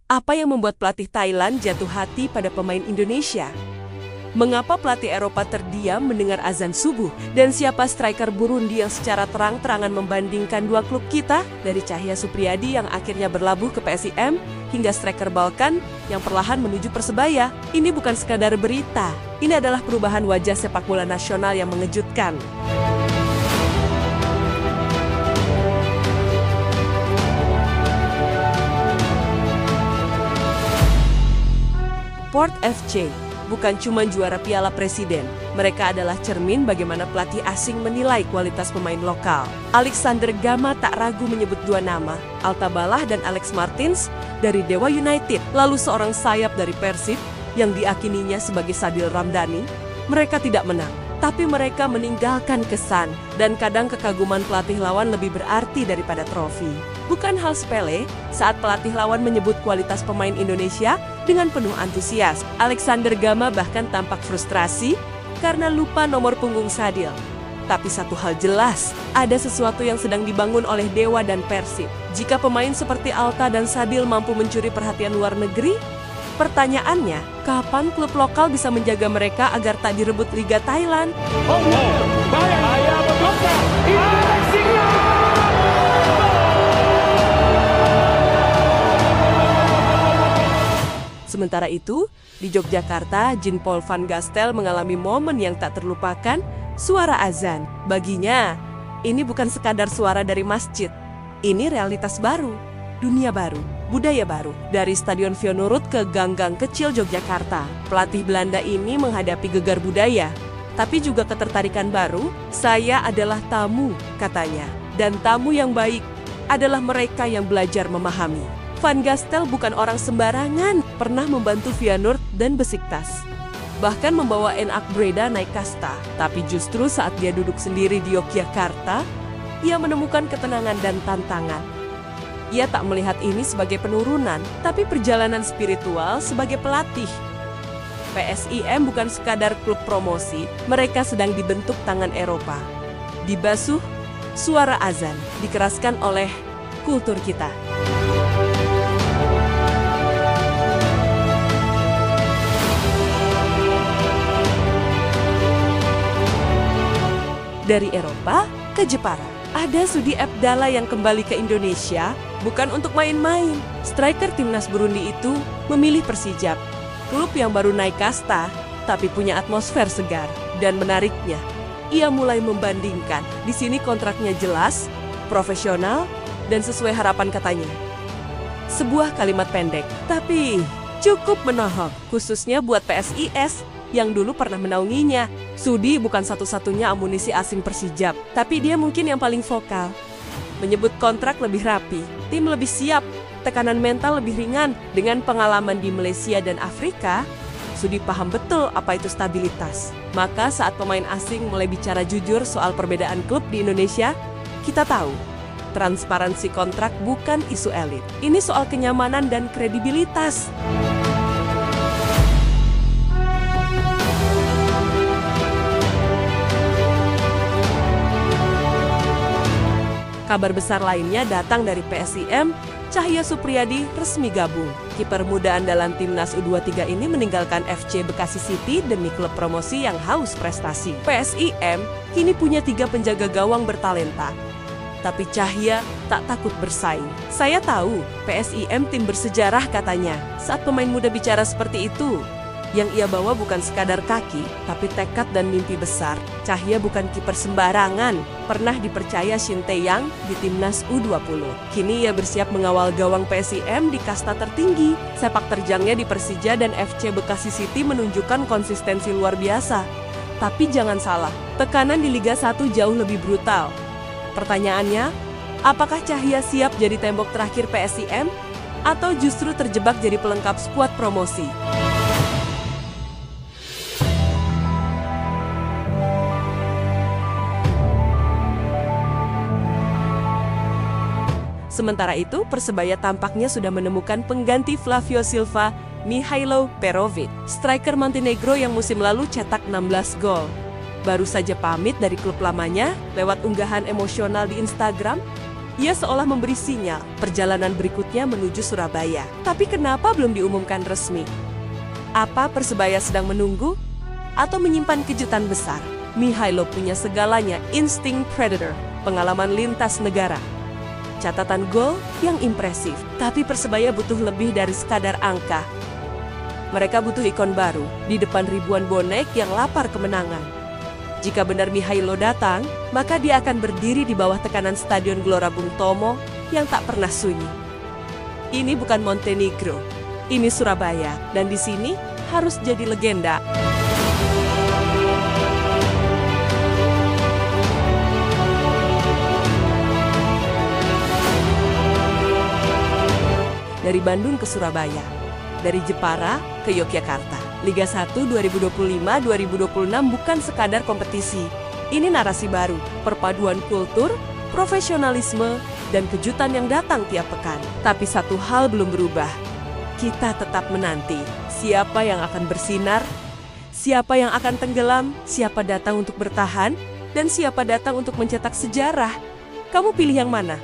Apa yang membuat pelatih Thailand jatuh hati pada pemain Indonesia? Mengapa pelatih Eropa terdiam mendengar azan subuh? Dan siapa striker Burundi yang secara terang-terangan membandingkan dua klub kita? Dari Cahya Supriyadi yang akhirnya berlabuh ke PSIM, hingga striker Balkan yang perlahan menuju Persebaya. Ini bukan sekadar berita, ini adalah perubahan wajah sepak bola nasional yang mengejutkan. Port FC bukan cuma juara Piala Presiden, mereka adalah cermin bagaimana pelatih asing menilai kualitas pemain lokal. Alexander Gama tak ragu menyebut dua nama, Alta Balah dan Alex Martins dari Dewa United, lalu seorang sayap dari Persib yang diakininya sebagai Sadil Ramdhani. Mereka tidak menang, tapi mereka meninggalkan kesan, dan kadang kekaguman pelatih lawan lebih berarti daripada trofi. Bukan hal sepele saat pelatih lawan menyebut kualitas pemain Indonesia dengan penuh antusias. Alexander Gama bahkan tampak frustrasi karena lupa nomor punggung Sadil. Tapi satu hal jelas, ada sesuatu yang sedang dibangun oleh Dewa dan Persib. Jika pemain seperti Alta dan Sadil mampu mencuri perhatian luar negeri, pertanyaannya, kapan klub lokal bisa menjaga mereka agar tak direbut Liga Thailand? Bahaya betul. Sementara itu, di Yogyakarta, Jean Paul van Gastel mengalami momen yang tak terlupakan, suara azan. Baginya, ini bukan sekadar suara dari masjid. Ini realitas baru, dunia baru, budaya baru. Dari Stadion Feyenoord ke gang-gang kecil Yogyakarta, pelatih Belanda ini menghadapi gegar budaya, tapi juga ketertarikan baru. Saya adalah tamu, katanya. Dan tamu yang baik adalah mereka yang belajar memahami. Van Gastel bukan orang sembarangan, pernah membantu Feyenoord dan Besiktas. Bahkan membawa NAC Breda naik kasta. Tapi justru saat dia duduk sendiri di Yogyakarta, ia menemukan ketenangan dan tantangan. Ia tak melihat ini sebagai penurunan, tapi perjalanan spiritual sebagai pelatih. PSIM bukan sekadar klub promosi, mereka sedang dibentuk tangan Eropa. Dibasuh, suara azan dikeraskan oleh kultur kita. Dari Eropa ke Jepara, ada Sudi Abdallah yang kembali ke Indonesia bukan untuk main-main. Striker timnas Burundi itu memilih Persijap, klub yang baru naik kasta tapi punya atmosfer segar. Dan menariknya, ia mulai membandingkan. Di sini kontraknya jelas, profesional, dan sesuai harapan katanya. Sebuah kalimat pendek, tapi cukup menohok, khususnya buat PSIS yang dulu pernah menaunginya. Sudi bukan satu-satunya amunisi asing Persijap, tapi dia mungkin yang paling vokal. Menyebut kontrak lebih rapi, tim lebih siap, tekanan mental lebih ringan. Dengan pengalaman di Malaysia dan Afrika, Sudi paham betul apa itu stabilitas. Maka saat pemain asing mulai bicara jujur soal perbedaan klub di Indonesia, kita tahu, transparansi kontrak bukan isu elit. Ini soal kenyamanan dan kredibilitas. Kabar besar lainnya datang dari PSIM, Cahya Supriyadi resmi gabung. Kiper muda andalan timnas U23 ini meninggalkan FC Bekasi City demi klub promosi yang haus prestasi. PSIM kini punya 3 penjaga gawang bertalenta. Tapi Cahya tak takut bersaing. Saya tahu, PSIM tim bersejarah katanya. Saat pemain muda bicara seperti itu, yang ia bawa bukan sekadar kaki, tapi tekad dan mimpi besar. Cahya bukan kiper sembarangan, pernah dipercaya Shin Tae-yang di timnas U20. Kini ia bersiap mengawal gawang PSIM di kasta tertinggi. Sepak terjangnya di Persija dan FC Bekasi City menunjukkan konsistensi luar biasa. Tapi jangan salah, tekanan di Liga 1 jauh lebih brutal. Pertanyaannya, apakah Cahya siap jadi tembok terakhir PSIM? Atau justru terjebak jadi pelengkap skuad promosi? Sementara itu, Persebaya tampaknya sudah menemukan pengganti Flavio Silva, Mihailo Perovic, striker Montenegro yang musim lalu cetak 16 gol. Baru saja pamit dari klub lamanya lewat unggahan emosional di Instagram, Ia seolah memberi sinyal perjalanan berikutnya menuju Surabaya. Tapi kenapa belum diumumkan resmi? Apa Persebaya sedang menunggu? Atau menyimpan kejutan besar? Mihailo punya segalanya, insting predator, pengalaman lintas negara, catatan gol yang impresif. Tapi Persebaya butuh lebih dari sekadar angka. Mereka butuh ikon baru di depan ribuan bonek yang lapar kemenangan. Jika benar Mihailo datang, maka dia akan berdiri di bawah tekanan Stadion Gelora Bung Tomo yang tak pernah sunyi. Ini bukan Montenegro, ini Surabaya, dan di sini harus jadi legenda. Dari Bandung ke Surabaya, dari Jepara ke Yogyakarta. Liga 1 2025-2026 bukan sekadar kompetisi. Ini narasi baru, perpaduan kultur, profesionalisme, dan kejutan yang datang tiap pekan. Tapi satu hal belum berubah. Kita tetap menanti siapa yang akan bersinar, siapa yang akan tenggelam, siapa datang untuk bertahan, dan siapa datang untuk mencetak sejarah. Kamu pilih yang mana?